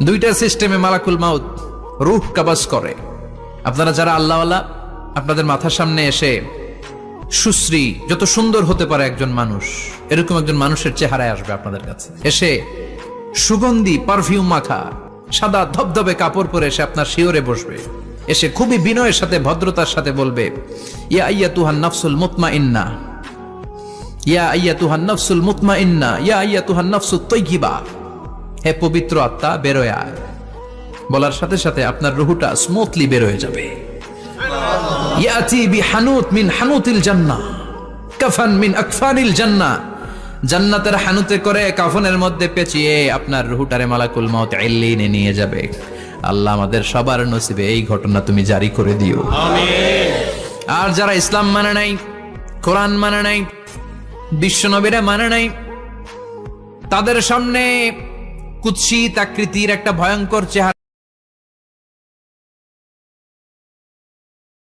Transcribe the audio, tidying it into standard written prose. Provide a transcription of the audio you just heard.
দুইটা সিস্টেমে মালাকুল মাউত রূহ কবজ করে। আপনারা যারা আল্লাহওয়ালা, আপনাদের মাথার সামনে এসে সুশ্রী, যত সুন্দর হতে পারে একজন মানুষ, এরকম একজন মানুষের চেহারায় আসবে আপনাদের কাছে, এসে সুগন্ধি পারফিউম মাখা সাদা ধবধবে কাপড় পরে এসে আপনার শিওরে বসবে, এসে খুবই বিনয়ের সাথে ভদ্রতার সাথে বলবে, ইয়া আইয়াতুহান নাফসুল মুতমাইন্না, ইয়া আইয়াতুহান নাফসুল মুতমাইন্না, ইয়া আইয়াতুহান নাফসুত তাইয়্যিবা, হে পবিত্র আত্মা বেরোয় আয়। বলার সাথে সাথে আপনার রুহুটা স্মুথলি বের হয়ে যাবে। ইয়াতি বিহানুত মিন হানুতিল জান্নাহ, কাফান মিন আকফানিল জান্নাহ, জান্নাতের হানুতে করে কাফনের মধ্যে পেঁচিয়ে আপনার রুহুটারে মালাকুল মাউত ইল্লিনে নিয়ে যাবে। আল্লাহ আমাদের সবার নসিবে এই ঘটনা তুমি জারি করে দিও, আমিন। আর যারা ইসলাম মানে নাই, কোরআন মানে নাই, বিশ্বনবীরা মানে নাই, তাদের সামনে কুৎসিত আকৃতির একটা ভয়ঙ্কর চেহারা